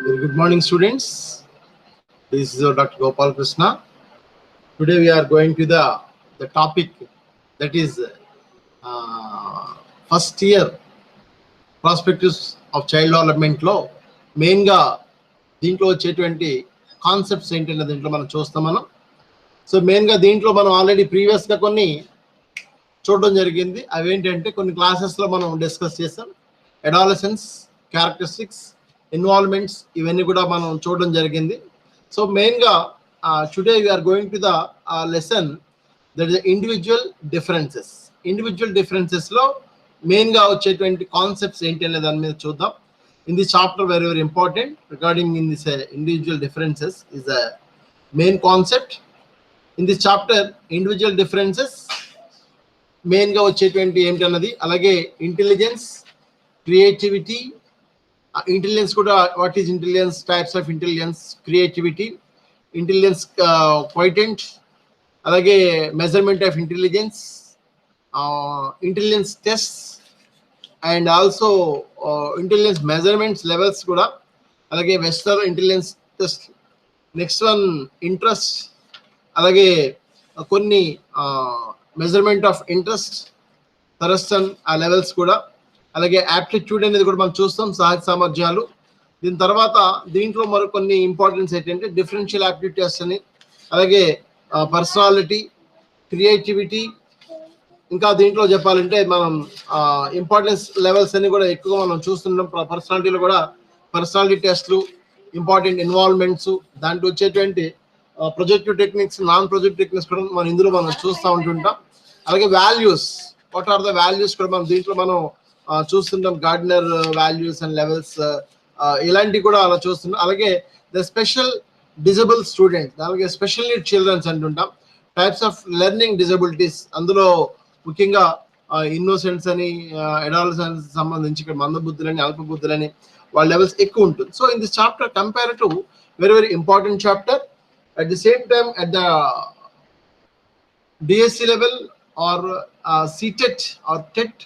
Very good morning, students. This is Dr. Gopalakrishna. Today we are going to the topic that is first year prospectus of child development లో main గా దీంట్లో వచ్చేటువంటి concepts ఏంటంటే దీంట్లో మనం చూస్తాం మనం. సో మెయిన్ గా దీంట్లో మనం ఆల్రెడీ ప్రీవియస్ గా కొన్ని చూడడం జరిగింది. అవి ఏంటంటే కొన్ని క్లాసెస్ లో మనం డిస్కస్ చేసాం. అడాలసెన్స్, క్యారెక్టరిస్టిక్స్, ఇన్వాల్వ్మెంట్స్ ఇవన్నీ కూడా మనం చూడడం జరిగింది. సో మెయిన్ గా today we are going to the lesson that is individual differences. Individual differences లో మెయిన్ గా వచ్చేటువంటి కాన్సెప్ట్స్ ఏంటి అనే దాని మీద చూద్దాం. In this chapter very very important regarding in this individual differences is a main concept. In this chapter individual differences main గా వచ్చేటువంటి ఏంటి అన్నది, అలాగే ఇంటెలిజెన్స్, క్రియేటివిటీ, ఇంటెలిజెన్స్ కూడా what is intelligence, types of intelligence, creativity, intelligence quotient, అలాగే measurement of intelligence, intelligence test and also intelligence measurements levels కూడా, అలాగే Wechsler intelligence test. Next one interest, అలాగే కొన్ని మెజర్మెంట్ ఆఫ్ ఇంట్రెస్ట్, థరస్టన్ ఆ levels కూడా, అలాగే aptitude అనేది కూడా మనం చూస్తాం, సహజ సామర్థ్యాలు. దీని తర్వాత దీంట్లో మరికొన్ని ఇంపార్టెన్స్ ఏంటంటే డిఫరెన్షియల్ యాప్టిట్యూడ్ టెస్ట్ అని, అలాగే పర్సనాలిటీ, క్రియేటివిటీ, ఇంకా దీంట్లో చెప్పాలంటే మనం ఇంపార్టెన్స్ లెవెల్స్ అన్ని కూడా ఎక్కువగా మనం చూస్తున్నాం. పర్సనాలిటీలో కూడా పర్సనాలిటీ టెస్ట్లు, ఇంపార్టెంట్ ఇన్వాల్వ్మెంట్స్, దాంట్లో వచ్చేటువంటి projective techniques, non projective techniques కూడా మనం ఇందులో మనం చూస్తూ ఉంటుంటాం. అలాగే values, what are the values కూడా మనం దీంట్లో మనం చూస్తుంటాం. గార్డనర్ వాల్యూస్ అండ్ లెవెల్స్ ఇలాంటివి కూడా అలా చూస్తున్నాం. అలాగే ద స్పెషల్ డిజబుల్ స్టూడెంట్స్, అలాగే స్పెషల్ నీడ్ చిల్డ్రన్స్ అంటుంటాం. టైప్స్ ఆఫ్ లెర్నింగ్ డిజబిలిటీస్, అందులో ముఖ్యంగా ఇన్నోసెన్స్ అని, అడాలసెన్స్ సంబంధించి ఇక్కడ మందబుద్ధులని, అల్పబుద్ధులని వాళ్ళ లెవెల్స్ ఎక్కువ ఉంటుంది. So in this chapter compare to very very important chapter. At the same time at the DSC level or CTET or TET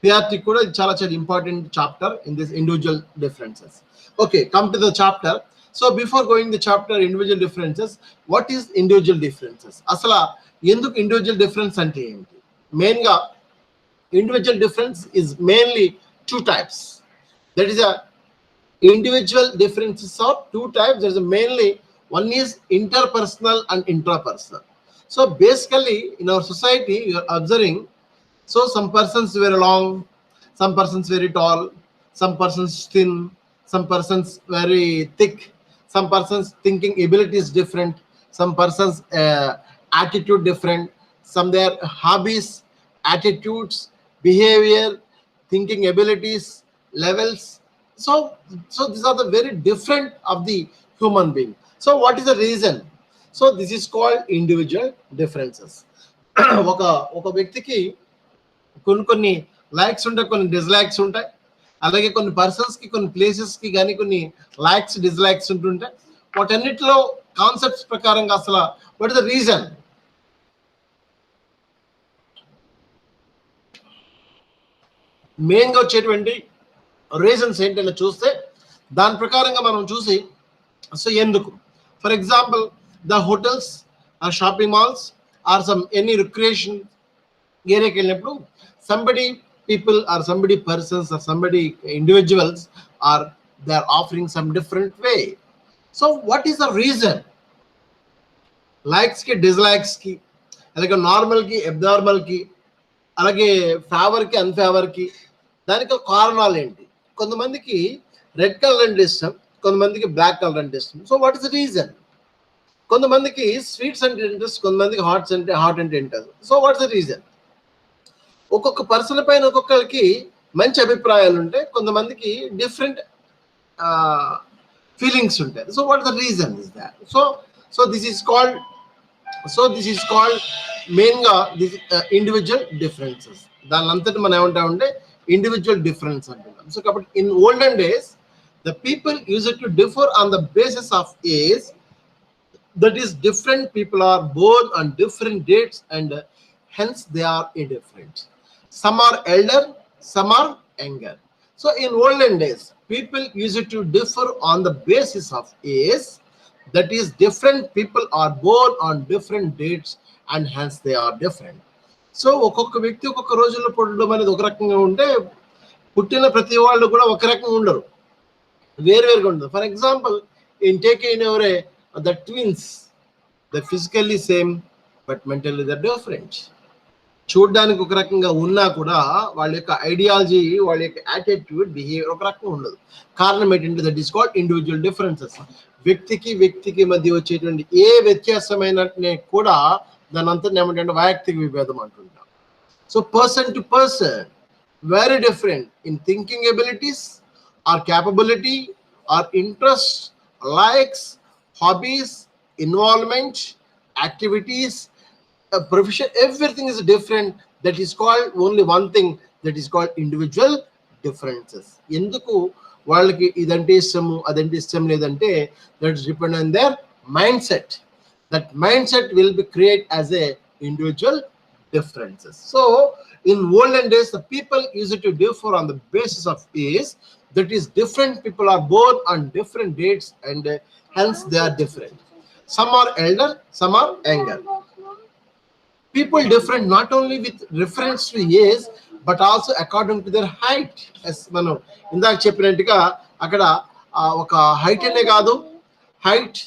PRT కూడా చాలా చాలా important chapter in this individual differences. Okay, come to the chapter. So before going the chapter individual differences, what is individual differences? అసలు ఎందుకు individual difference అంటే ఏంటి? Main గా individual difference is mainly two types. That is a individual differences are two types. There is mainly one is interpersonal and intrapersonal. So basically in our society you are observing, so some persons very long, some persons very tall, some persons thin, some persons very thick, some persons thinking ability is different, some persons attitude different, some their hobbies, attitudes, behavior, thinking abilities, levels. So these are the very different of the human being. So what is the reason? So this is called individual differences. ఒక వ్యక్తికి కొన్ని likes ఉంటాయి, కొన్ని dislikes ఉంటాయి. అలాగే కొన్ని persons కి, కొన్ని ప్లేసెస్ కి కానీ కొన్ని లైక్స్, డిస్లైక్స్ ఉంటుంటాయి. వాటన్నిటిలో కాన్సెప్ట్స్ ప్రకారంగా అసలు what is the reason? Main గా వచ్చేటువంటి రీజన్స్ ఏంటని చూస్తే దాని ప్రకారంగా మనం చూసి, సో ఎందుకు, for example the hotels or shopping malls or some any recreation ఏరియాకి వెళ్ళినప్పుడు somebody people or somebody persons or somebody individuals or they are offering some different way. So what is the reason? Likes కి, dislikes కి, అలాగే normal కి, abnormal కి, అలాగే favour కి, unfavour కి, దానికి కారణాలు ఏంటి? కొంతమందికి రెడ్ కలర్ అంటే ఇష్టం, కొంతమందికి బ్లాక్ కలర్ అంటే ఇష్టం. So what is the reason? కొంతమందికి స్వీట్స్ అంటే ఇంట్రెస్ట్, కొంతమందికి హాట్ అంటే interest. So what's the reason? ఒక్కొక్క పర్సన్ పైన ఒక్కొక్కరికి మంచి అభిప్రాయాలు ఉంటాయి, కొంతమందికి డిఫరెంట్ ఫీలింగ్స్ ఉంటాయి. So what the reason is that? So this is called main గా దిస్ ఇండివిజువల్ డిఫరెన్సెస్. దాని అంతటి మనం ఏమంటామంటే individual difference అంటున్నాం. సో కాబట్టి in olden days the people used to differ on the basis of age. That is, different people are born on different dates and hence they are indifferent. Some are elder, some are younger. So in olden days, people used to differ on the basis of age. That is, different people are born on different dates and hence they are different. So ఒక్కొక్క వ్యక్తి ఒక్కొక్క రోజుల్లో పుట్టడం అనేది ఒక రకంగా ఉంటే, పుట్టిన ప్రతి వాళ్ళు కూడా ఒక రకంగా ఉండరు, వేరువేరుగా ఉండదు. For example, in take in every the twins, the physically same but mentally the different. చూడడానికి ఒక రకంగా ఉన్నా కూడా వాళ్ళ యొక్క ఐడియాలజీ, వాళ్ళ యొక్క యాటిట్యూడ్, బిహేవియర్ ఒక రకంగా ఉండదు. కారణం ఏంటంటే that is called individual differences. వ్యక్తికి మధ్య వచ్చేటువంటి ఏ వ్యత్యాసమైన కూడా దాని అంతా ఏమంటే వైయక్తిక విభేదం అంటుంటాం. So person to person very different in thinking abilities, or capability, or interest, likes, hobbies, involvement, activities, profession, everything is different. That is called only one thing, that is called individual differences. ఎందుకు వాళ్ళకి ఇదంటే ఇష్టము అదంటే ఇష్టం లేదంటే that depend on their mindset. That mindset will be created as a individual differences. So in olden days, the people used to differ on the basis of age. That is, different people are born on different dates and hence they are different. Some are elder, some are younger. People different not only with reference to age but also according to their height. As మనం ఇందాక చెప్పినట్టుగా అక్కడ ఒక height అనే కాదు, height,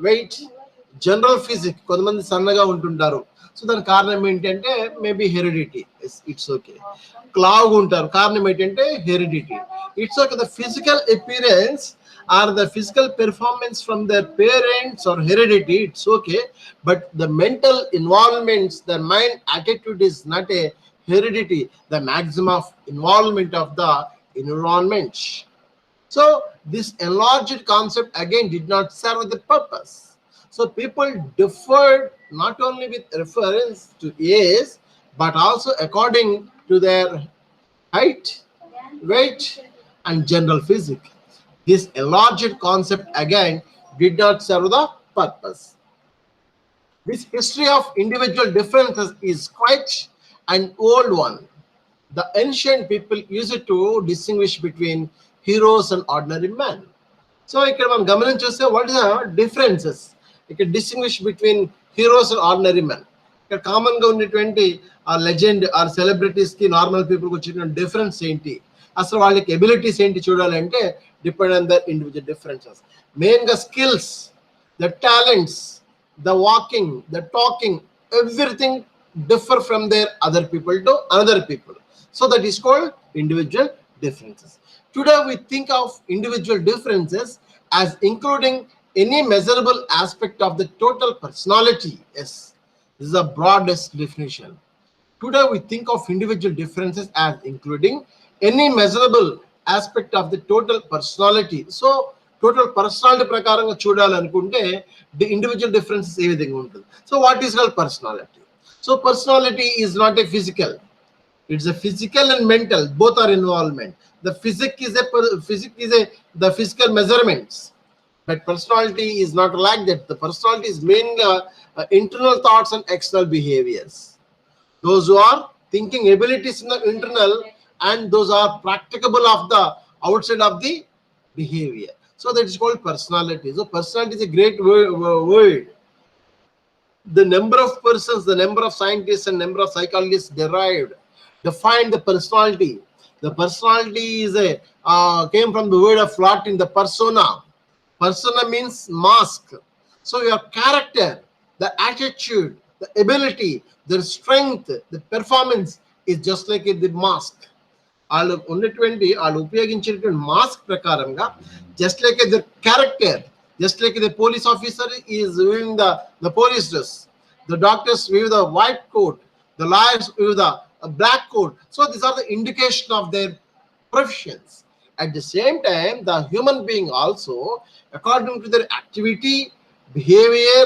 weight, general physique, కొంతమంది సన్నగా ఉంటుంటారు. సో దాని కారణం ఏంటంటే మేబీ హెరిడిటీ, ఇట్స్ ఓకే. లావుగా ఉంటారు, కారణం ఏంటంటే heredity, it's okay. The physical appearance or the physical performance from their parents or heredity, it's okay. But the mental involvements, the mind attitude is not a heredity, the maximum of involvement of the environment. So this enlarged concept again did not serve the purpose. So people differed not only with reference to age but also according to their height, weight and general physics. This enlarged concept again did not serve the purpose. This history of individual differences is quite an old one. The ancient people used to distinguish between heroes and ordinary men. So ఇక్కడ మనం గమనించి చూస్తే what is the differences, ఇక్కడ distinguish between heroes and ordinary men. ఇక్కడ common గా ఉన్నటువంటి ఆ legend or celebrities కి నార్మల్ పీపుల్ కి వచ్చిన డిఫరెన్స్ ఏంటి, అసలు వాళ్ళకి ఎబిలిటీస్ ఏంటి చూడాలంటే depend on the individual differences. Main గా skills, the talents, the walking, the talking, everything differ from their other people to another people. So that is called individual differences. Today we think of individual differences as including any measurable aspect of the total personality. Yes, this is the broadest definition. Today we think of individual differences as including any measurable aspect of the total personality. So total personality ప్రకారంగా చూడాలనుకుంటే the individual differences ఏ విధంగా ఉంటుంది. So what is called personality? So personality is not a physical, it's a physical and mental, both are involvement. The physics is the physical measurements, but personality is not like that. The personality is mainly internal thoughts and external behaviors. Those who are thinking abilities in the internal and those are practicable of the outside of the behavior. So that is called personality. So personality is a great word. The number of persons, the number of scientists and number of psychologists defined the personality. The personality is came from the word of Latin, the persona. Persona means mask. So your character, the attitude, the ability, the strength, the performance is just like the mask. వాళ్ళు ఉన్నటువంటి వాళ్ళు ఉపయోగించేటువంటి mask ప్రకారంగా just like the character, just like the police officer is wearing the police dress, the doctors wear the white coat, the lawyers wear the black coat. So these are the indication of their professions. At the same time, the human being also, according to their activity, behavior,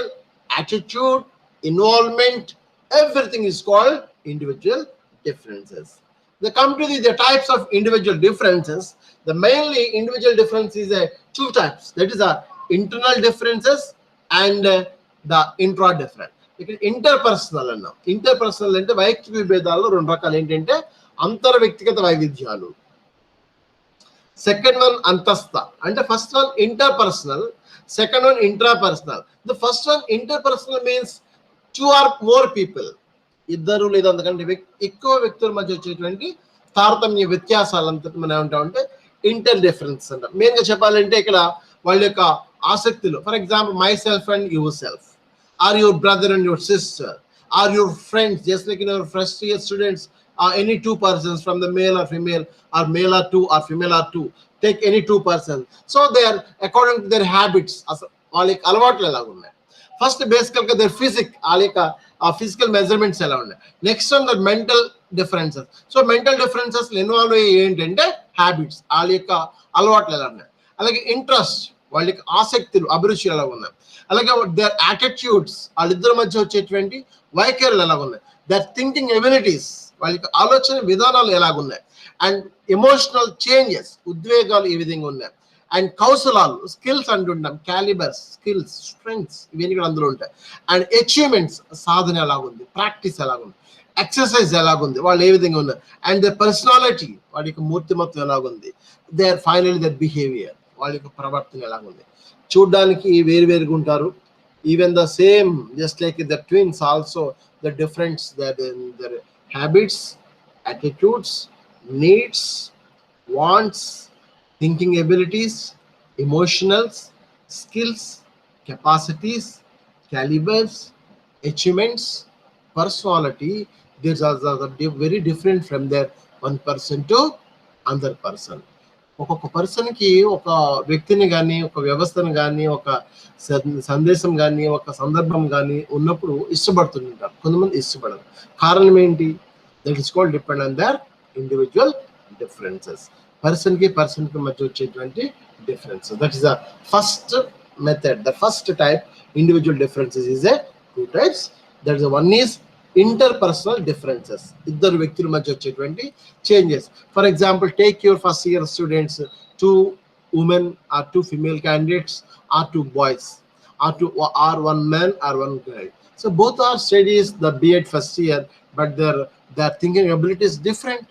attitude, involvement, everything is called individual differences. They come to the types of individual differences. The mainly individual difference is two types. That is internal differences and the intra difference. ఇక్కడ interpersonal అన్నాం. Interpersonal అంటే వైయక్తిక విభేదాల్లో రెండు రకాలు ఏంటంటే అంతర్ వ్యక్తిగత వైవిధ్యాలు, second one అంతస్థ. అంటే first one interpersonal, second one intrapersonal. The first one interpersonal means 2 or more people, ఇద్దరు లేదా అంతకంటే ఎక్కువ వ్యక్తుల మధ్య వచ్చేటువంటి తారతమ్య వ్యత్యాసాలంతా మనం ఏమంటామంటే ఇంటర్ డిఫరెన్స్ అంటాం. మెయిన్గా చెప్పాలంటే ఇక్కడ వాళ్ళ యొక్క ఆసక్తులు, for example myself and yourself, or your brother and your sister, or your friends, just like in your first year students, any two persons from the male or female, or male or two or female or two, take any two persons. So they are according to their habits, వాళ్ళకి అలవాట్లు ఎలా ఉన్నాయి. First బేసికల్గా their physique, వాళ్ళ యొక్క physical measurements ఎలా ఉన్నాయి. Next on the mental differences. So mental differences involve అయ్యి ఏంటంటే హ్యాబిట్స్, వాళ్ళ యొక్క అలవాట్లు ఎలా ఉన్నాయి. అలాగే ఇంట్రెస్ట్, వాళ్ళ యొక్క ఆసక్తులు, అభిరుచి ఎలా ఉన్నాయి. అలాగే దేర్ యాటిట్యూడ్స్, వాళ్ళిద్దరి మధ్య వచ్చేటువంటి వైఖరులు ఎలా ఉన్నాయి. దర్ థింకింగ్ ఎబిలిటీస్, వాళ్ళకి ఆలోచన విధానాలు ఎలాగున్నాయి. అండ్ ఎమోషనల్ చేంజెస్, ఉద్వేగాలు ఈ విధంగా ఉన్నాయి. అండ్ కౌశలాలు, స్కిల్స్ అంటుంటాం, క్యాలిబర్స్, స్కిల్స్, స్ట్రెంగ్స్, ఇవన్నీ కూడా అందులో ఉంటాయి. అండ్ అచీవ్మెంట్స్, సాధన ఎలాగుంది, ప్రాక్టీస్ ఎలాగుంది, ఎక్సర్సైజ్ ఎలాగుంది, వాళ్ళు ఏ విధంగా ఉన్నారు. అండ్ ద పర్సనాలిటీ, వాళ్ళ యొక్క మూర్తిమత్వం ఎలాగుంది. దేర్ ఫైనల్లీ దర్ బిహేవియర్, వాళ్ళ యొక్క ప్రవర్తన ఎలాగుంది. చూడ్డానికి వేరువేరుగా ఉంటారు. Even the same, just like the twins also the difference their habits, attitudes, needs, wants, thinking abilities, emotionals, skills, capacities, calibers, achievements, personality. These are very different from their one person to another person. ఒక్కొక్క పర్సన్కి ఒక వ్యక్తిని కానీ, ఒక వ్యవస్థను కానీ, ఒక సందేశం కానీ, ఒక సందర్భం కానీ ఉన్నప్పుడు ఇష్టపడుతుంటారు, కొంతమంది ఇష్టపడరు. కారణం ఏంటి? That is called depend on there individual differences. పర్సన్కి మధ్య వచ్చేటువంటి differences. That is the first method, the first type. Individual differences is a 2 types. That is one is interpersonal differences, ఇద్దరు వ్యక్తుల మధ్య వచ్చేటువంటి changes. For example take your first year students, 2 women or 2 female candidates, or 2 boys, or 1 man or 1 girl. So both are studies the B.Ed first year, but their thinking ability is different,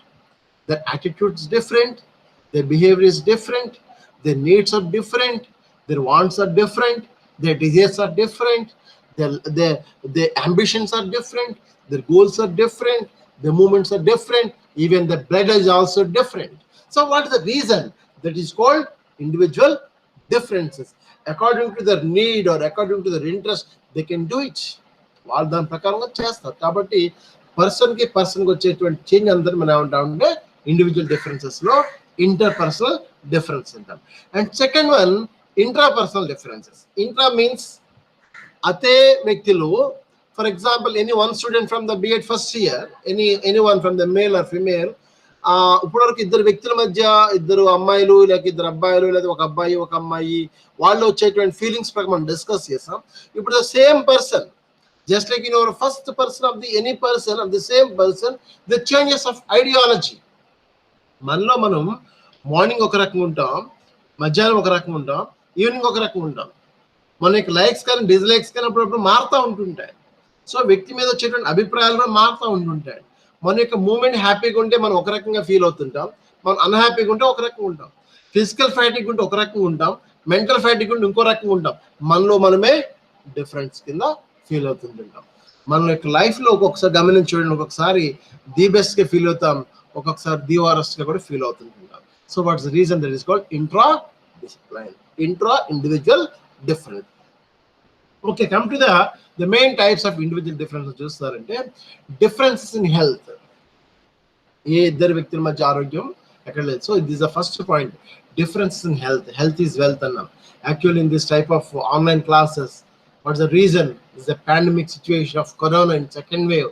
their attitude is different, their behavior is different, their needs are different, their wants are different, their desires are different, their ambitions are different, their goals are different, their movements are different, even the blood is also different. So what is the reason? That is called individual differences. According to their need or according to their interest, they can do it. వాళ్ళు దాని ప్రకారంగా చేస్తారు. కాబట్టి పర్సన్కి వచ్చేటువంటి change అందరూ మనం ఏమంటామంటే ఇండివిజువల్ డిఫరెన్సెస్లో ఇంటర్పర్సనల్ డిఫరెన్స్ అంటాం. And second one intrapersonal differences. Intra means అదే వ్యక్తులు, for example any one student from the B.Ed first year, any one from the male or female, ఇప్పటివరకు ఇద్దరు వ్యక్తుల మధ్య, ఇద్దరు అమ్మాయిలు లేక ఇద్దరు అబ్బాయిలు లేదా ఒక అబ్బాయి ఒక అమ్మాయి, వాళ్ళు వచ్చేటువంటి ఫీలింగ్స్ ప్రకారం మనం డిస్కస్ చేస్తాం. ఇప్పుడు the same person, just like in our first person of the any person of the same person, the changes of ideology. మనలో మనం మార్నింగ్ ఒక రకంగా ఉంటాం, మధ్యాహ్నం ఒక రకంగా ఉంటాం, ఈవినింగ్ ఒక రకంగా ఉంటాం. మన యొక్క లైక్స్ కానీ డిస్లైక్స్ కానీ అప్పుడప్పుడు మారుతూ ఉంటుంటాయి. సో వ్యక్తి మీద వచ్చేటువంటి అభిప్రాయాలు కూడా మారుతూ ఉంటుంటాయి. మన యొక్క మూమెంట్ హ్యాపీగా ఉంటే మనం ఒక రకంగా ఫీల్ అవుతుంటాం, మనం అన్హ్యాపీగా ఉంటే ఒక రకంగా ఉంటాం. ఫిజికల్ ఫ్యాటిక్ ఉంటే ఒక రకంగా ఉంటాం, మెంటల్ ఫ్యాటిక్ ఉంటే ఇంకో రకంగా ఉంటాం. మనలో మనమే డిఫరెన్స్ కింద ఫీల్ అవుతుంటాం. మన యొక్క లైఫ్లో ఒక్కొక్కసారి గమనించి చూడండి, ఒక్కొక్కసారి ది బెస్ట్గా ఫీల్ అవుతాం, ఒక్కొక్కసారి ది వరస్ట్గా కూడా ఫీల్ అవుతుంటాం. So what's the reason? That is called intra discipline, intra individual different. Okay, come to the main types of individual differences చూస్తారంటే డిఫరెన్సెస్ ఇన్ హెల్త్. ఏ ఇద్దరు వ్యక్తుల మధ్య ఆరోగ్యం ఎక్కడ లేదు. So this the first point, differences in health. Health is wealth అన్నాం. Actually in this type of online classes, what's the reason? It's the pandemic situation of corona in second wave.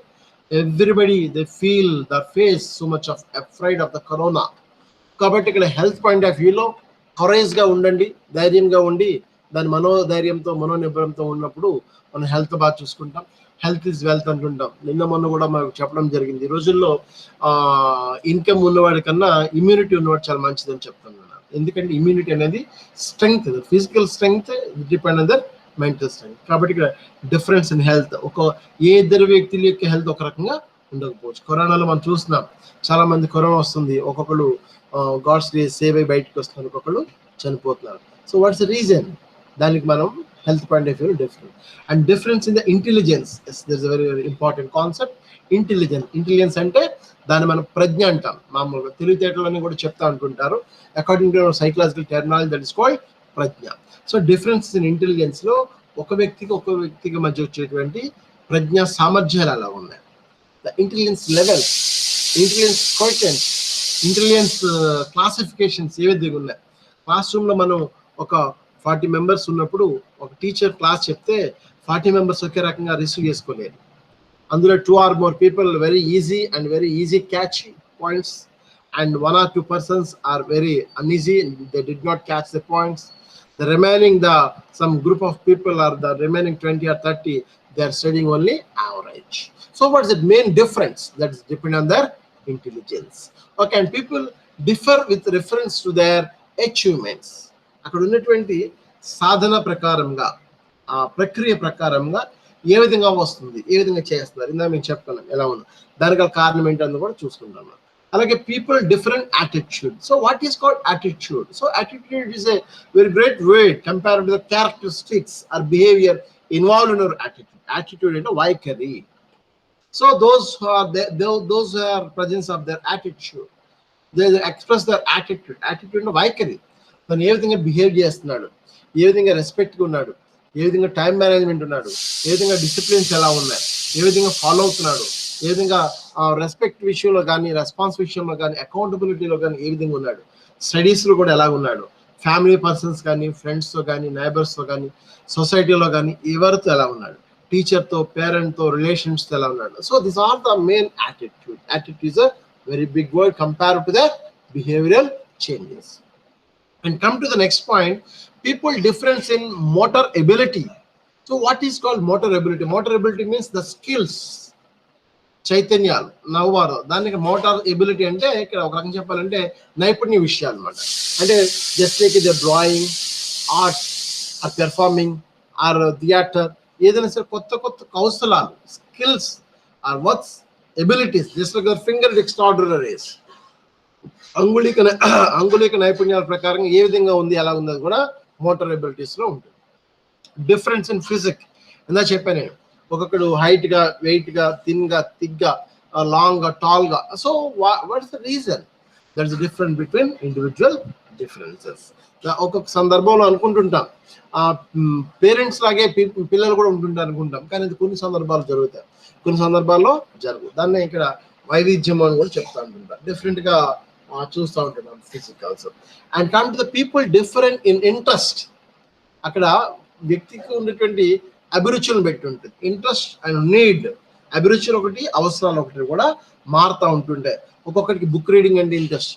Everybody, they feel their face so much of afraid of the corona. కాబట్టి ఇక్కడ health point of వ్యూలో కరేజ్గా ఉండండి, ధైర్యంగా ఉండి, దాని మనోధైర్యంతో మనోనిబ్బరంతో ఉన్నప్పుడు మనం health బాగా చూసుకుంటాం. హెల్త్ ఈజ్ వెల్త్ అంటుంటాం. నిన్న మొన్న కూడా మనకు చెప్పడం జరిగింది, ఈ రోజుల్లో ఇన్కమ్ ఉన్నవాడి కన్నా ఇమ్యూనిటీ ఉన్నవాడు చాలా మంచిదని చెప్తున్నాను. ఎందుకంటే ఇమ్యూనిటీ అనేది strength, physical strength depend on there mental strength. కాబట్టి ఇక్కడ డిఫరెన్స్ ఇన్ హెల్త్, ఏ ఇద్దరు వ్యక్తుల యొక్క హెల్త్ ఒక రకంగా ఉండకపోవచ్చు. కరోనాలో మనం చూస్తున్నాం, చాలా మంది కరోనా వస్తుంది, ఒక్కొక్కరు గాడ్స్ గ్రేస్ సేవ్ అయ్యి బయటకు వస్తున్నారు, ఒక్కొక్కరు చనిపోతున్నారు. So what's the reason? దానికి మనం health point of view different. And difference in the intelligence, there is very very important concept. Intelligence అంటే దాన్ని మనం ప్రజ్ఞ అంటాం. మామూలుగా తెలివితేటలని కూడా చెప్తా అంటుంటారు. According to psychological terminology, that is called ప్రజ్ఞ. సో డిఫరెన్స్ ఇన్ ఇంటెలిజెన్స్ లో ఒక వ్యక్తికి మధ్య వచ్చేటువంటి ప్రజ్ఞా సామర్థ్యాలు అలా ఉన్నాయి. The intelligence levels, intelligence coefficients, intelligence classifications ఏ విధంగా ఉన్నాయి. క్లాస్ రూమ్ లో మనం ఒక 40 మెంబర్స్ ఉన్నప్పుడు ఒక టీచర్ క్లాస్ చెప్తే 40 మెంబర్స్ ఒకే రకంగా రిసీవ్ చేసుకోలేరు. అందులో 2 or more people very easy catch points, and 1 or 2 persons are very uneasy, they did not catch the points. The remaining some group of people, are the remaining 20 or 30, they are studying only average. So what is the main difference? That is depend on their intelligence. Okay, and people differ with reference to their achievements. అక్కడ ఉన్నటువంటి సాధన ప్రకారంగా, ఆ ప్రక్రియ ప్రకారంగా ఏ విధంగా వస్తుంది, ఏ విధంగా చేస్తున్నారు, ఇందా మేము చెప్పుకున్నాం ఎలా ఉంది, దానికి కారణం ఏంటని కూడా చూసుకుంటాము. అలాగే people different attitude. So what is called attitude? So attitude is a very great word compared to the characteristics or behaviour involved in our attitude. Attitude అంటే వైఖరి. So those who are presence of their attitude, they express their attitude. Attitude అంటే వైఖరి. తను ఏ విధంగా behave చేస్తున్నాడు, ఏ విధంగా రెస్పెక్ట్గా ఉన్నాడు, ఏ విధంగా టైం మేనేజ్మెంట్ ఉన్నాడు, ఏ విధంగా డిసిప్లిన్స్ ఎలా ఉన్నాయి, ఏ విధంగా ఫాలో అవుతున్నాడు, ఏ విధంగా రెస్పెక్ట్ విషయంలో కానీ, రెస్పాన్స్ విషయంలో కానీ, అకౌంటబిలిటీలో కానీ ఏ విధంగా ఉన్నాడు, స్టడీస్లో కూడా ఎలా ఉన్నాడు, ఫ్యామిలీ పర్సన్స్ కానీ, ఫ్రెండ్స్తో కానీ, నైబర్స్తో కానీ, సొసైటీలో కానీ ఎవరితో ఎలా ఉన్నాడు, టీచర్తో, పేరెంట్తో, రిలేషన్స్తో ఎలా ఉన్నాడు. So this are the main attitude. Attitude is a very big word compared to the behavioural changes. And come to the next point, people difference in motor ability. So what is called motor ability? Motor ability means the skills, చైతన్యాలు, నవ్వారు. దానికి motor ability అంటే ఇక్కడ ఒక రకంగా చెప్పాలంటే నైపుణ్య విషయాలు అనమాట. అంటే just like the drawing, art, or performing, or theatre, ఏదైనా సరే కొత్త కొత్త కౌశలాలు, skills or works, abilities, just like your finger extraordinaries, అంగుళిక నైపుణ్యాల ప్రకారం ఏ విధంగా ఉంది, ఎలా ఉంది కూడా మోటార్ ఎబిలిటీస్ లో ఉంటుంది. డిఫరెన్స్ ఇన్ ఫిజిక్, ఇందా చెప్పాను నేను, ఒక్కొక్కడు హైట్ గా, వెయిట్ గా, థిన్ గా, థిక్ గా, లాంగ్ గా, టాల్ గా. So what is the reason? That is difference between individual differences. ఒక్కొక్క సందర్భంలో అనుకుంటుంటాం పేరెంట్స్ లాగే పిల్లలు కూడా ఉంటుంటారు అనుకుంటాం, కానీ ఇది కొన్ని సందర్భాలు జరుగుతాయి, కొన్ని సందర్భాల్లో జరుగు. దాన్ని ఇక్కడ వైవిధ్యం అని కూడా చెప్తా ఉంటుంటారు. డిఫరెంట్ గా చూస్తూ ఉంటున్నాం physique also. And come to the people different in interest. అక్కడ వ్యక్తికి ఉన్నటువంటి అభిరుచులను బట్టి ఉంటుంది. ఇంట్రెస్ట్ అండ్ నీడ్, అభిరుచులు ఒకటి, అవసరాలు ఒకటి కూడా మారుతూ ఉంటుంటాయి. ఒక్కొక్కడికి బుక్ రీడింగ్ అంటే ఇంట్రెస్ట్,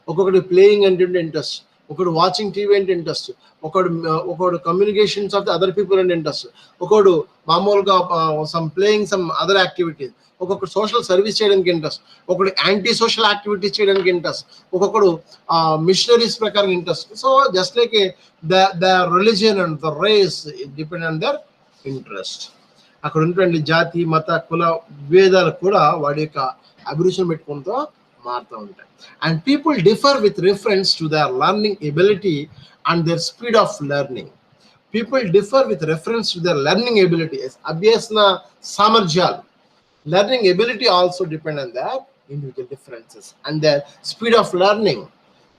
ఒక్కొక్కటి ప్లేయింగ్ అంటే ఇంట్రెస్ట్, ఒకడు వాచింగ్ టీవీ అంటే ఇంట్రెస్ట్, ఒకడు communications of the other people అంటే ఇంట్రెస్ట్, ఒకడు మామూలుగా some playing some other activities, ఒక్కొక్కడు సోషల్ సర్వీస్ చేయడానికి ఇంట్రెస్ట్, ఒకడు యాంటీ సోషల్ యాక్టివిటీస్ చేయడానికి ఇంట్రెస్ట్, ఒక్కొక్కడు మిషనరీస్ ప్రకారం interest. So just like the religion and the race depend on their interest. అక్కడ ఉన్నటువంటి జాతి, మత, కుల భేదాలు కూడా వాడి యొక్క అభిరుచిని పెట్టుకుంటూ మారుతూ ఉంటాయి. And people differ with reference to their learning ability and their speed of learning. People differ with reference to their learning ability, అభ్యసన సామర్థ్యాలు. Learning ability also depend on their individual differences and their speed of learning.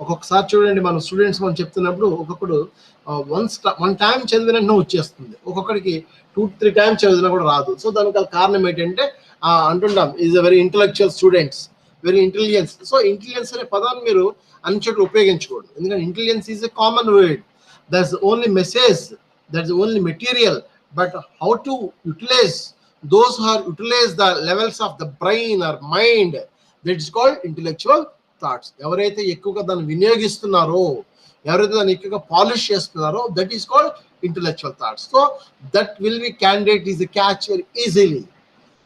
ఒక్కొక్కసారి చూడండి, మన students మనం చెప్తున్నప్పుడు ఒక్కొక్కడు one time చదివినా వచ్చేస్తుంది, ఒక్కొక్కడికి 2-3 times చదివినా కూడా రాదు. సో దానికి కారణం ఏంటంటే అంటుంటాం is a very intellectual students, very intelligence. So intelligence అనే పదాన్ని మీరు అన్ని చోట్ల ఉపయోగించకూడదు, ఎందుకంటే intelligence is a common word. That's only message, that's only material, but how to utilize those who are utilize the levels of the brain or mind, that is called intellectual thoughts. ఎవరైతే ఎక్కువగా దాన్ని వినియోగిస్తున్నారో, ఎవరైతే దాన్ని ఎక్కువగా polish చేస్తున్నారో, that is called intellectual thoughts. So that will be candidate is a catch very easily.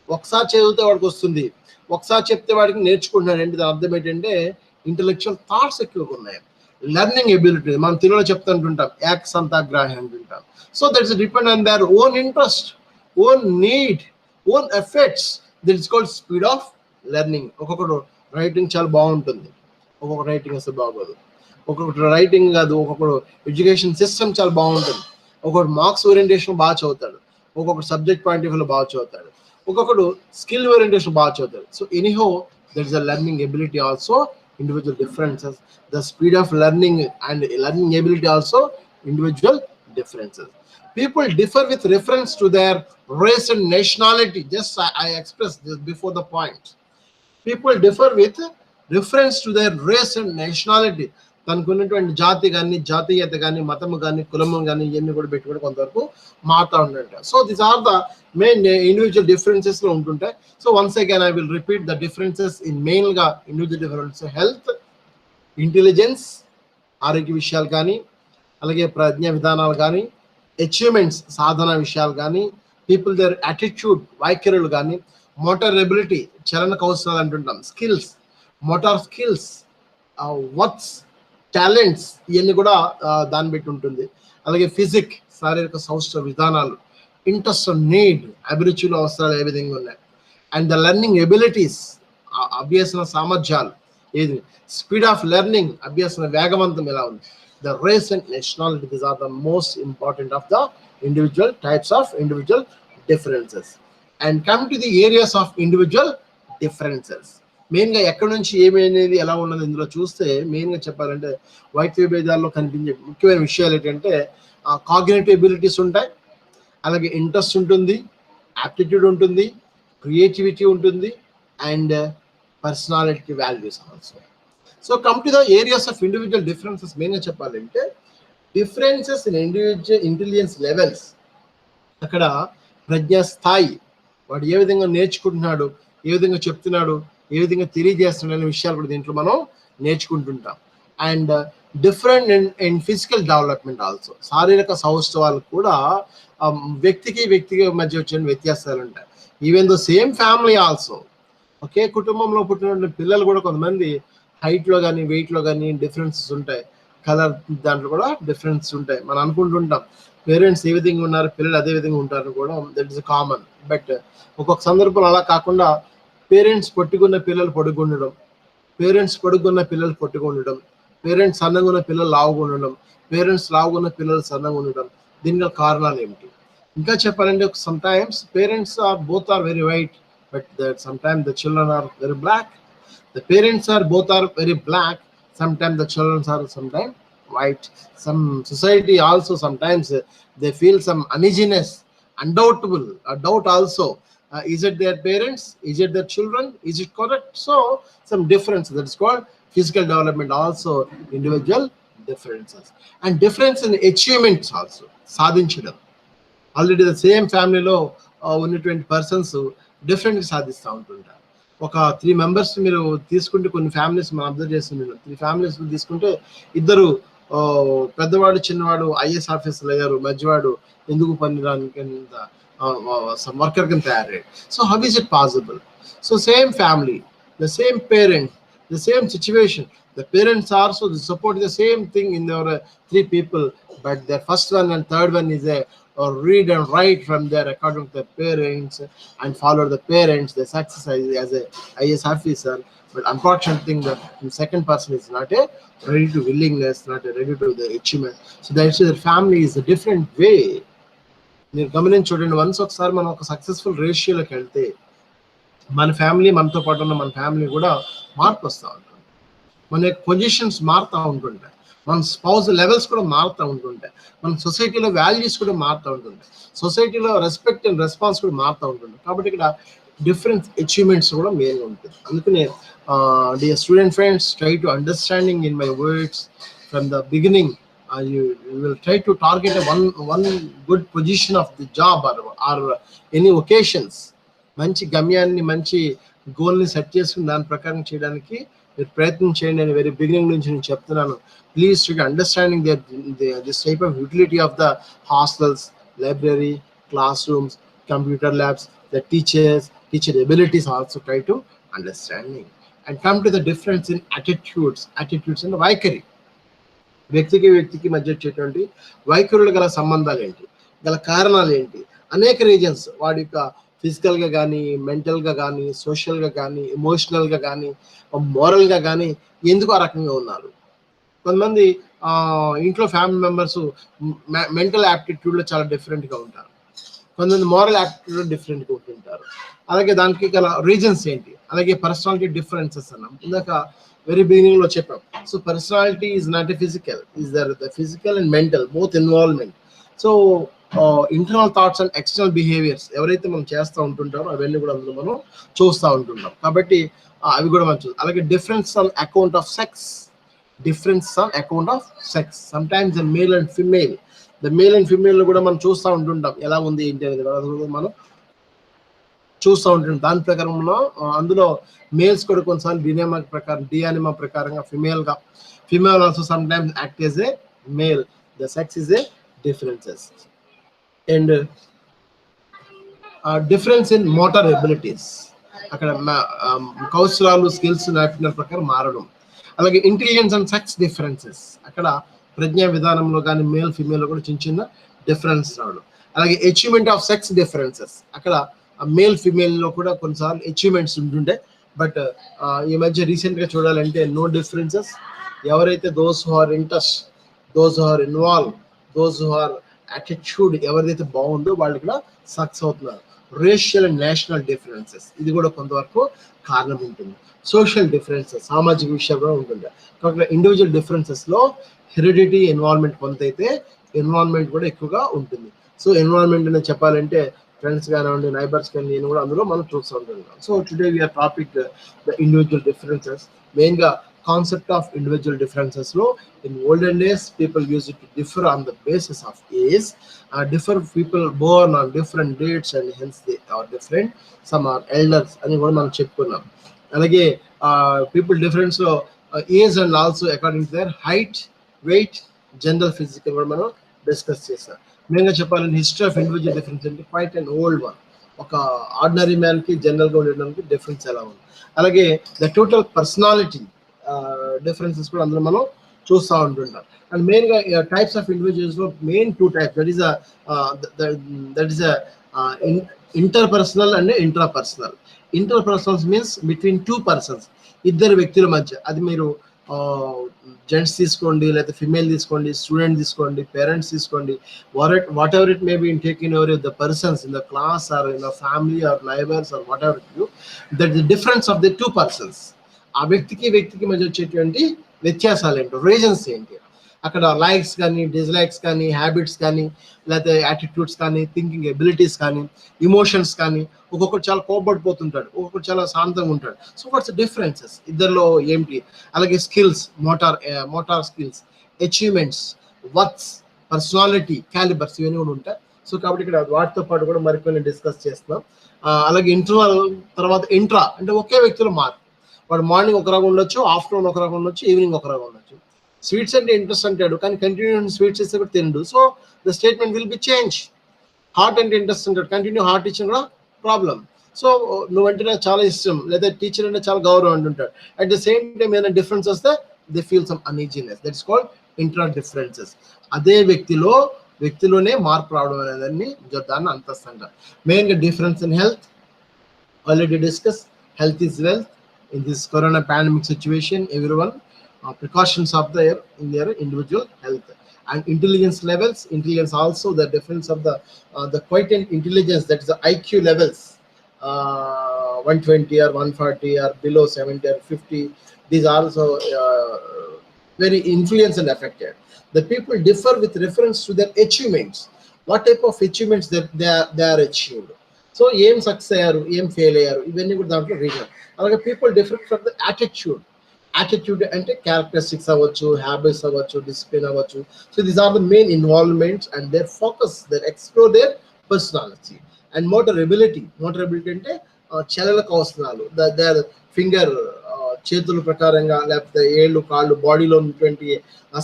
ఒకసారి చదివితే వాడికి వస్తుంది, ఒకసారి చెప్తే వాడికి నేర్చుకుంటున్నాడు. అంటే దాని అర్థం ఏంటంటే ఇంటెలెక్చువల్ థాట్స్ ఎక్కువగా ఉన్నాయి. లెర్నింగ్ ఎబిలిటీ మనం తెలుగులో చెప్తుంటుంటాం, ఏకసంతాగ్రాహి అంటుంటాం. So that's depend on their own interest, own need, own efforts. That is called speed of learning. ఒక్కొక్కడు రైటింగ్ చాలా బాగుంటుంది, ఒక్కొక్క రైటింగ్ అసలు బాగోదు. ఒక్కొక్కటి రైటింగ్ కాదు, ఒక్కొక్కడు ఎడ్యుకేషన్ సిస్టమ్ చాలా బాగుంటుంది, ఒక్కొక్కడు మార్క్స్ ఓరియంటేషన్ బాగా చదువుతాడు, ఒక్కొక్కడు సబ్జెక్ట్ పాయింట్ ఆఫ్ వ్యూలో బాగా చదువుతాడు, ఒక్కొక్కడు స్కిల్ ఓరియంటేషన్ బాగా చదువుతాడు. So anyhow that is a learning ability also, individual differences. The speed of learning and learning ability also individual differences. People differ with reference to their race and nationality. Just I expressed this before the point. People differ with reference to their race and nationality. తనకున్నటువంటి జాతి కానీ, జాతీయత కానీ, మతము కానీ, కులము కానీ, ఇవన్నీ కూడా పెట్టుకుని కొంతవరకు మారుతూ ఉంటాయి. So these are the main individual differences లో ఉంటుంటాయి. So once again I will repeat the differences in main గా ఇండివిజువల్ డిఫరెన్స్: హెల్త్, ఇంటెలిజెన్స్, ఆరోగ్య విషయాలు కానీ, అలాగే ప్రజ్ఞ విధానాలు కానీ, అచీవ్మెంట్స్ సాధన విషయాలు కానీ, పీపుల్ దేర్ యాటిట్యూడ్ వైఖరులు కానీ, మోటార్ ఎబిలిటీ చలన కౌశలాలు అంటుంటాం, skills, motor skills, works, talents, ఇవన్నీ కూడా దాన్ని బట్టి ఉంటుంది. అలాగే ఫిజిక్ శారీరక సౌష్ఠవ విధానాలు, ఇంట్రెస్ట్, నీడ్ అభిరుచులు, అవసరాలు ఏ విధంగా ఉన్నాయి, అండ్ ద లెర్నింగ్ ఎబిలిటీస్ అభ్యసన సామర్థ్యాలు ఏది, స్పీడ్ ఆఫ్ లెర్నింగ్ అభ్యసన వేగవంతం ఎలా ఉంది, the race and nationality. These are the most important of the individual types of individual differences. And come to the areas of individual differences. మెయిన్గా ఎక్కడి నుంచి ఏమైనది ఎలా ఉన్నది ఇందులో చూస్తే మెయిన్గా చెప్పాలంటే వైద్య భేదాల్లో కనిపించే ముఖ్యమైన విషయాలు ఏంటంటే కాగ్నిటివ్ ఎబిలిటీస్ ఉంటాయి, అలాగే ఇంట్రెస్ట్ ఉంటుంది, యాప్టిట్యూడ్ ఉంటుంది, క్రియేటివిటీ ఉంటుంది, and personality values also. So come to the areas of individual differences. మెయిన్గా చెప్పాలంటే differences in individual intelligence levels. అక్కడ ప్రజ్ఞా స్థాయి, వాడు ఏ విధంగా నేర్చుకుంటున్నాడు, ఏ విధంగా చెప్తున్నాడు, ఏ విధంగా తెలియజేస్తున్నాడు అనే విషయాలు కూడా దీంట్లో మనం నేర్చుకుంటుంటాం. And different in physical development also. శారీరక సౌష్ఠవాలు కూడా వ్యక్తికి మధ్య వచ్చిన వ్యత్యాసాలు ఉంటాయి. Even though same family also, ఒకే కుటుంబంలో పుట్టిన పిల్లలు కూడా కొంతమంది హైట్లో కానీ వెయిట్లో కానీ డిఫరెన్సెస్ ఉంటాయి, కలర్ దాంట్లో కూడా డిఫరెన్స్ ఉంటాయి. మనం అనుకుంటుంటాం పేరెంట్స్ ఏ విధంగా ఉన్నారు, పిల్లలు అదే విధంగా ఉంటారు కూడా, దట్ ఈస్ కామన్. బట్ ఒక్కొక్క సందర్భంలో అలా కాకుండా పేరెంట్స్ పొట్టుకున్న పిల్లలు పొడుగుండడం, పేరెంట్స్ పొడుగున్న పిల్లలు పొట్టుకుండడం, పేరెంట్స్ సన్నగా ఉన్న పిల్లలు లావుగా ఉండడం, పేరెంట్స్ లావుగా ఉన్న పిల్లలు సన్నగా ఉండడం, దీనికి కారణాలు ఏమిటి? ఇంకా చెప్పాలంటే sometimes parents both are very white, but sometimes the children are very black. The parents are both are very black, sometimes the children are sometimes white. Some society also sometimes they feel some uneasiness, undoubtable, a doubt also. Is it their parents? Is it their children? Is it correct? So some difference, that is called physical development, also individual differences. And difference in achievements also. సాధించడం, already the same ఫ్యామిలీలో ఉన్నటువంటి persons డిఫరెంట్గా సాధిస్తూ ఉంటుంటారు. ఒక 3 members మీరు తీసుకుంటే, కొన్ని ఫ్యామిలీస్ మనం అబ్జర్వ్ చేస్తున్నాం, 3 ఫ్యామిలీస్ తీసుకుంటే ఇద్దరు పెద్దవాడు చిన్నవాడు ఐఏఎస్ ఆఫీసర్లు అయ్యారు, మధ్యవాడు ఎందుకు పనిరానికి వర్కర్ కింద తయారయ్యాడు. So how is it possible? So same family, the same parent, the same situation, the parents also support the same thing in their 3 people, but their first one and third one is a read and write from their according to their parents and follow the parents, the success as a IAS officer. But unfortunate thing that the second person is not a ready to willingness, not a ready to the achievement. So that's the family is a different way. మీరు గమనించి చూడండి, once ఒకసారి మనం ఒక successful రేషియోలోకి వెళ్తే మన family, మనతో పాటు ఉన్న మన ఫ్యామిలీ కూడా మార్పు వస్తూ ఉంటుంది, మన యొక్క పొజిషన్స్ మారుతూ ఉంటుంటాయి, మన స్పౌజ్ లెవెల్స్ కూడా మారుతూ ఉంటుంటాయి, మన సొసైటీలో వాల్యూస్ కూడా మారుతూ ఉంటుంటాయి, సొసైటీలో రెస్పెక్ట్ అండ్ రెస్పాన్స్ కూడా మారుతూ ఉంటుంది. కాబట్టి ఇక్కడ డిఫరెంట్ అచీవ్మెంట్స్ కూడా మెయిన్గా ఉంటుంది. అందుకనే dear student friends, try to understanding in my words from the beginning. You will try to target one good position of the job or any occasions. మంచి గమ్యాన్ని, మంచి గోల్ని సెట్ చేసుకుని దాని ప్రకారం చేయడానికి మీరు ప్రయత్నం చేయండి అని వెరీ బిగినింగ్ నుంచి నేను చెప్తున్నాను. Please to understanding this type of utility of the hostels, library, class rooms, computer labs, the teacher abilities also try to understanding. And come to the difference in attitudes and వైఖరి. వ్యక్తికి మధ్య వచ్చేటువంటి వైఖరులు గల సంబంధాలు ఏంటి, గల కారణాలు ఏంటి, అనేక రీజన్స్, వాడి యొక్క ఫిజికల్గా కానీ, మెంటల్గా కానీ, సోషల్గా కానీ, ఎమోషనల్గా కానీ, మోరల్గా కానీ ఎందుకు ఆ రకంగా ఉన్నారు. కొంతమంది ఇంట్లో ఫ్యామిలీ మెంబర్స్ మెంటల్ యాప్టిట్యూడ్లో చాలా డిఫరెంట్గా ఉంటారు, కొంతమంది మోరల్ యాప్టిట్యూడ్ డిఫరెంట్గా ఉంటుంటారు. అలాగే దానికి గల రీజన్స్ ఏంటి, అలాగే పర్సనాలిటీ డిఫరెన్సెస్ అన్నాం ఇందాక వెరీ బిగినింగ్ లో చెప్పాం. So personality is not a physical, is there the physical and mental both involvement. So internal thoughts and external behaviours ఎవరైతే మనం చేస్తూ ఉంటుంటారో అవన్నీ కూడా అందులో మనం చూస్తూ ఉంటుంటాం. కాబట్టి అవి కూడా మనం చూస్తాం. అలాగే difference on account of sex, difference on account of sex, some times the male and female, the male and female కూడా మనం చూస్తూ ఉంటుంటాం ఎలా ఉంది ఏంటి అనేది మనం చూస్తూ ఉంటుంటాం. దాని ప్రకారంలో అందులో మేల్స్ కూడా కొన్నిసార్లు డియానిమా ప్రకారంగా female also some times act as a male. The sex is a differences and difference in motor abilities, అక్కడ కౌశలాలు స్కిల్స్ నైపుణ్యాల ప్రకారం మారడం. అలాగే ఇంటెలిజెన్స్ అండ్ సెక్స్ డిఫరెన్సెస్, అక్కడ ప్రజ్ఞా విధానంలో కానీ మేల్ ఫిమేల్ కూడా చిన్న చిన్న డిఫరెన్స్ రావడం. అలాగే అచీవ్మెంట్ ఆఫ్ సెక్స్ డిఫరెన్సెస్, అక్కడ మేల్ ఫిమేల్ లో కూడా కొన్నిసార్లు అచీవ్మెంట్స్ ఉంటుండే, బట్ ఈ మధ్య రీసెంట్ గా చూడాలంటే నో డిఫరెన్సెస్. ఎవరైతే those who are interest, those who are involve, those who are attitude ఎవరిదైతే బాగుందో వాళ్ళు కూడా సక్సెస్ అవుతున్నారు. రేషియల్ అండ్ నేషనల్ డిఫరెన్సెస్, ఇది కూడా కొంతవరకు కారణం ఉంటుంది. సోషల్ డిఫరెన్సెస్, సామాజిక విషయాలు కూడా ఉంటుంది. కాబట్టి ఇండివిజువల్ డిఫరెన్సెస్ లో హెరిడిటీ ఎన్వాల్వ్మెంట్ కొంతైతే ఎన్వాల్వ్మెంట్ కూడా ఎక్కువగా ఉంటుంది. సో ఎన్వాల్వ్మెంట్ అనేది చెప్పాలంటే ఫ్రెండ్స్ కానివ్వండి, నైబర్స్ కానీ నేను కూడా అందులో మనం చూస్తూ ఉంటున్నాం. So today we're topic the individual differences. మెయిన్గా కాన్సెప్ట్ ఆఫ్ ఇండివిజువల్ డిఫరెన్సెస్ లో in olden days people used to differ on the basis of age, differ people born on different dates and hence they are different, some are elders అని కూడా మనం చెప్పుకున్నాం. అలాగే people difference లో age and also according to their height, weight, general physical కూడా మనం discuss చేసాం. మెయిన్గా చెప్పాలంటే హిస్టరీ ఆఫ్ ఇండివిజువల్ డిఫరెన్స్ అంటే క్వైట్ అండ్ ఓల్డ్ వన్. ఒక ఆర్డినరీ మ్యాన్ కి జనరల్ గా ఉండడానికి డిఫరెన్స్ ఎలా ఉంది. అలాగే ద టోటల్ పర్సనాలిటీ డిఫరెన్సెస్ కూడా అందులో మనం చూస్తూ ఉంటుంటాం. అండ్ మెయిన్ గా టైప్స్ ఆఫ్ ఇండివిజువల్స్ లో main two types, that is interpersonal and intrapersonal. Interpersonals means between two persons, ఇద్దరు వ్యక్తుల మధ్య. అది మీరు జెంట్స్ తీసుకోండి, లేకపోతే ఫిమేల్ తీసుకోండి, స్టూడెంట్ తీసుకోండి, పేరెంట్స్ తీసుకోండి, whatever it may be in taking ever the persons in the class or in the family or neighbours or whatever you, that the difference of the two persons. ఆ వ్యక్తికి మధ్య వచ్చేటువంటి వ్యత్యాసాలు ఏంటో, reasons ఏంటి, అక్కడ likes కానీ, dislikes కానీ, హ్యాబిట్స్ కానీ, లేకపోతే యాటిట్యూడ్స్ కానీ, థింకింగ్ ఎబిలిటీస్ కానీ, ఇమోషన్స్ కానీ. ఒక్కొక్కరు చాలా కోపడిపోతుంటాడు, ఒక్కొక్కరు చాలా శాంతంగా ఉంటాడు. సో వాట్స్ డిఫరెన్సెస్ ఇద్దరిలో ఏంటి. అలాగే skills, motor skills, achievements, works, personality, callipers, ఇవన్నీ కూడా ఉంటాయి. సో కాబట్టి ఇక్కడ వాటితో పాటు కూడా మరికొన్ని డిస్కస్ చేస్తున్నాం. అలాగే ఇంటర్నల్ తర్వాత ఇంట్రా అంటే ఒకే వ్యక్తిలో మార్పు. వాడు మార్నింగ్ ఒక రకం ఉండొచ్చు, ఆఫ్టర్నూన్ ఒక రకం ఉండొచ్చు, ఈవినింగ్ ఒక రకం ఉండొచ్చు. స్వీట్స్ అంటే ఇంట్రెస్ట్ అంటాడు కానీ కంటిన్యూ స్వీట్స్ ఇస్తే కూడా తిండు. So the statement will be change. Heart అంటే ఇంట్రెస్ట్ అంటాడు, కంటిన్యూ హార్ట్ ఇచ్చిన కూడా ప్రాబ్లం. సో నువ్వంటే నాకు చాలా ఇష్టం, లేదా టీచర్ అంటే చాలా గౌరవం అంటుంటాడు. అట్ ద సేమ్ టైం ఏదైనా డిఫరెన్స్ వస్తే they feel some uneasiness, that's called intra differences. అదే వ్యక్తిలోనే మార్పు రావడం అనేదాన్ని దాన్ని అంతస్తు అంటారు. మెయిన్గా difference in health, already discuss, health is wealth. In this corona pandemic situation, everyone precautions of in their individual health. And intelligence levels, intelligence also the difference of the quotient intelligence, that is the IQ levels, 120 or 140 or below 70 or 50. These are also very influenced and affected. The people differ with reference to their achievements, what type of achievements that they are achieved. So ఏం success అయ్యారు, ఏం fail అయ్యారు, ఇవన్నీ కూడా దాంట్లో reason. అలాగే people different from the attitude అంటే characteristics అవ్వచ్చు, హ్యాబిట్స్ అవ్వచ్చు, డిసిప్లిన్ అవ్వచ్చు. So these are the main involvements and their focus, their explore their personality. And motor ability అంటే చలన కౌశలాలు, దేర్ ఫింగర్ చేతుల ప్రకారంగా, లేకపోతే ఏళ్ళు, కాళ్ళు, బాడీలో ఉన్నటువంటి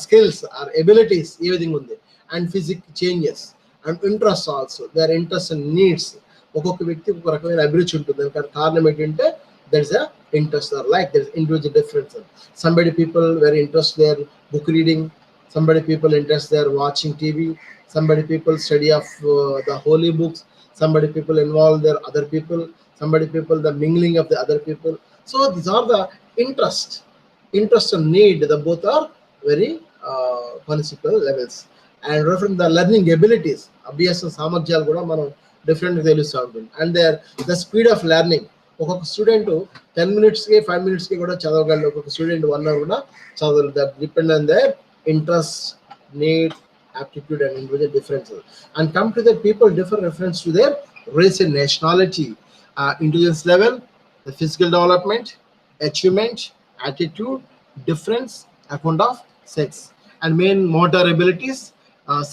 స్కిల్స్ ఆర్ ఎబిలిటీస్ ఏ విధంగా ఉంది. And physique changes and interest also, their interest and needs. ఒక్కొక్క వ్యక్తికి ఒక రకమైన అభిరుచి ఉంటుంది. దానికి కారణం ఏంటంటే that is a interest are like that is individual difference. Somebody people very interest their book reading, somebody people interest their watching TV, somebody people study of the holy books, somebody people involve their other people, somebody people the mingling of the other people. So these are the interest and need, the both are very municipal levels. And referring the learning abilities, అభ్యాస సామర్థ్యాలు కూడా మనం different తెలుస్తూ ఉంటుంది. And the speed of learning, ఒక్కొక్క student 10 minutes కి 5 minutes కి కూడా చదవగలరు, ఒక్కొక్క స్టూడెంట్ 1 hour కూడా చదవగలరు. That depend on the interest, need, aptitude and individual differences. And come to the people differ reference to their race and nationality, intelligence level, the physical development, achievement, attitude, difference, account of sex, and main motor abilities,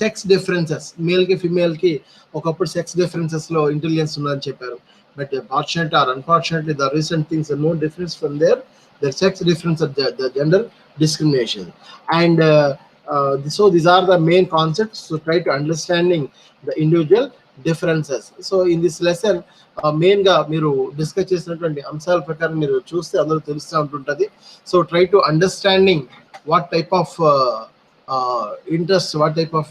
sex differences, male ki female ki okappudu sex differences lo intelligence unnadani chepparu, but fortunately or unfortunately the recent things are no difference from their sex difference of the gender discrimination. And so these are the main concepts, so try to understanding the individual differences. So in this lesson main గా మీరు discuss చేసినటువంటి అంశాల ప్రకారం మీరు చూస్తే అందరూ తెలుస్తూ ఉంటుంటది. So try to understanding what type of interest, what type of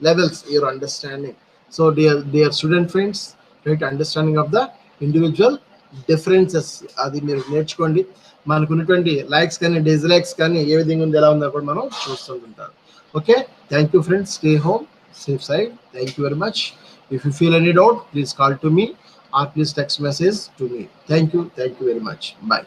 levels you're understanding. So dear student friends, try to understanding of the individual differences అది మీరు నేర్చుకోండి. మనకు ఉన్నటువంటి లైక్స్ కానీ డిస్లైక్స్ కానీ ఏ విధంగా ఉంది ఎలా ఉందో కూడా మనం చూస్తుంటారు. Okay, thank you friends, stay home, safe side. Thank you very much. If you feel any doubt, please call to me or please text message to me. Thank you very much. Bye.